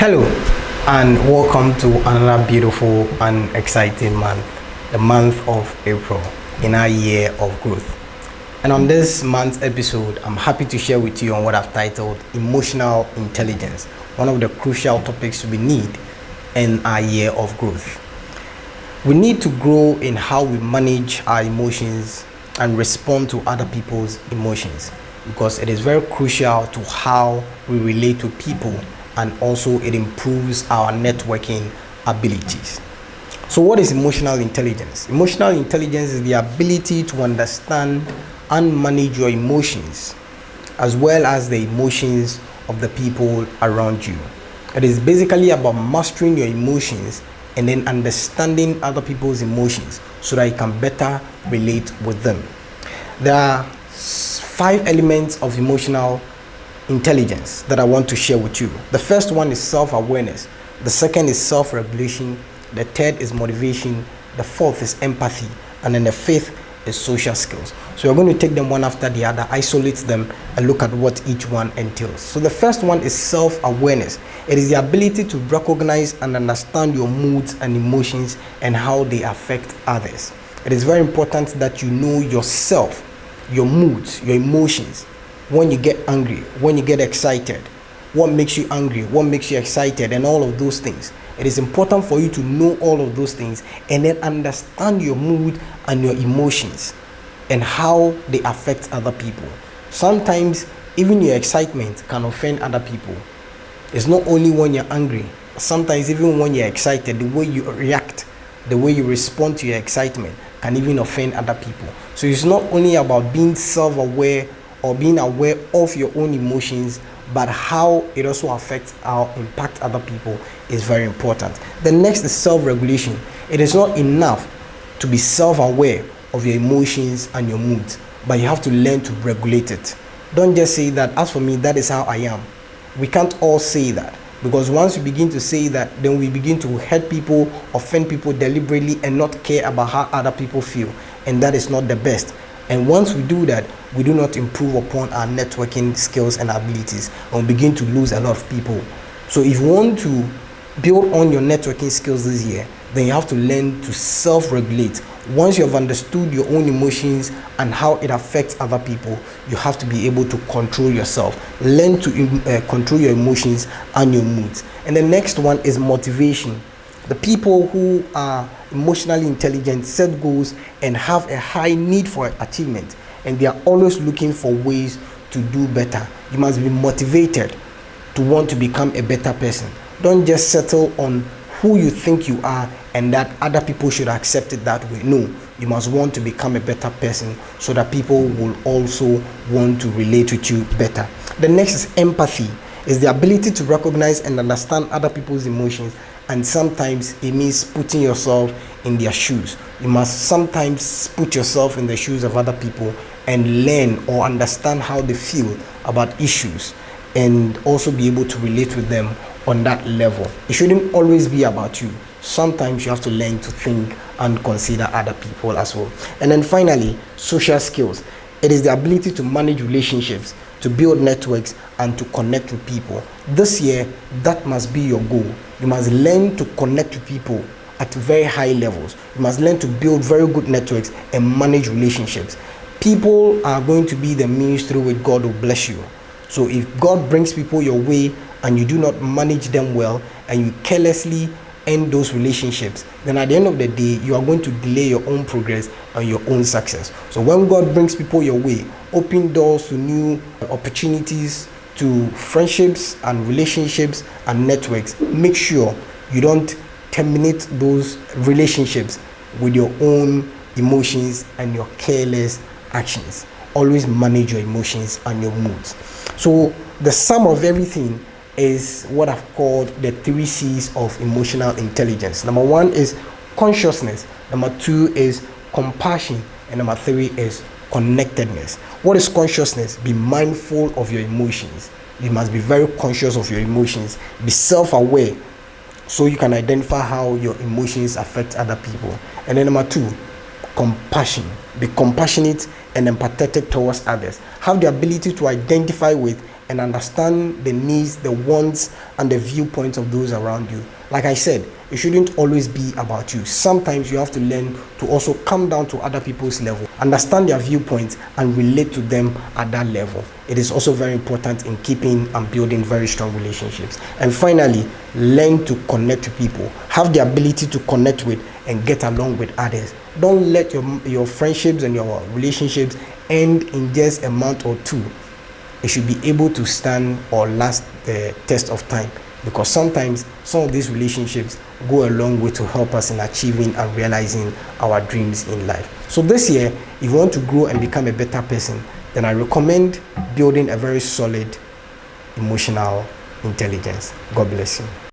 Hello, and welcome to another beautiful and exciting month, the month of April, in our year of growth. And on this month's episode, I'm happy to share with you on what I've titled Emotional Intelligence, one of the crucial topics we need in our year of growth. We need to grow in how we manage our emotions and respond to other people's emotions, because it is very crucial to how we relate to people, and also it improves our networking abilities. So what is emotional intelligence? Emotional intelligence is the ability to understand and manage your emotions as well as the emotions of the people around you. It is basically about mastering your emotions and then understanding other people's emotions so that you can better relate with them. There are 5 elements of emotional intelligence that I want to share with you. The first one is self-awareness. The second is self-regulation. The third is motivation. The fourth is empathy. And then the fifth is social skills. So we're going to take them one after the other, isolate them, and look at what each one entails. So the first one is self-awareness. It is the ability to recognize and understand your moods and emotions and how they affect others. It is very important that you know yourself, your moods, your emotions. When you get angry, when you get excited, what makes you angry, what makes you excited, and all of those things. It is important for you to know all of those things and then understand your mood and your emotions and how they affect other people. Sometimes even your excitement can offend other people. It's not only when you're angry. Sometimes even when you're excited, the way you react, the way you respond to your excitement can even offend other people. So it's not only about being self-aware or being aware of your own emotions, but how it also affects or impact other people is very important. The next is self-regulation. It is not enough to be self-aware of your emotions and your moods, but you have to learn to regulate it. Don't just say that, as for me, that is how I am. We can't all say that, because once we begin to say that, then we begin to hurt people, offend people deliberately, and not care about how other people feel, and that is not the best. And once we do that, we do not improve upon our networking skills and abilities, and we begin to lose a lot of people. So if you want to build on your networking skills this year, then you have to learn to self-regulate. Once you have understood your own emotions and how it affects other people, you have to be able to control yourself. Learn to control your emotions and your moods. And the next one is motivation. The people who are emotionally intelligent set goals and have a high need for achievement, and they are always looking for ways to do better. You must be motivated to want to become a better person. Don't just settle on who you think you are and that other people should accept it that way. No, you must want to become a better person so that people will also want to relate with you better. The next is empathy. Is the ability to recognize and understand other people's emotions, and sometimes it means putting yourself in their shoes. You must sometimes put yourself in the shoes of other people and learn or understand how they feel about issues, and also be able to relate with them on that level. It shouldn't always be about you. Sometimes you have to learn to think and consider other people as well. And then finally, social skills. It is the ability to manage relationships, to build networks, and to connect with people. This year, that must be your goal. You must learn to connect with people at very high levels. You must learn to build very good networks and manage relationships. People are going to be the means through which God will bless you. So if God brings people your way and you do not manage them well, and you carelessly end those relationships, then at the end of the day, you are going to delay your own progress and your own success. So when God brings people your way, open doors to new opportunities, to friendships and relationships and networks. Make sure you don't terminate those relationships with your own emotions and your careless actions. Always manage your emotions and your moods. So the sum of everything is what I've called the 3 C's of emotional intelligence. Number 1 is consciousness. Number 2 is compassion. And number 3 is connectedness. What is consciousness? Be mindful of your emotions. You must be very conscious of your emotions. Be self-aware so you can identify how your emotions affect other people. And then number 2, compassion. Be compassionate and empathetic towards others. Have the ability to identify with and understand the needs, the wants, and the viewpoints of those around you. Like I said, it shouldn't always be about you. Sometimes you have to learn to also come down to other people's level, understand their viewpoints, and relate to them at that level. It is also very important in keeping and building very strong relationships. And finally, learn to connect to people. Have the ability to connect with and get along with others. Don't let your friendships and your relationships end in just a month or two. It should be able to stand or last the test of time, because sometimes some of these relationships go a long way to help us in achieving and realizing our dreams in life. So this year, if you want to grow and become a better person, then I recommend building a very solid emotional intelligence. God bless you.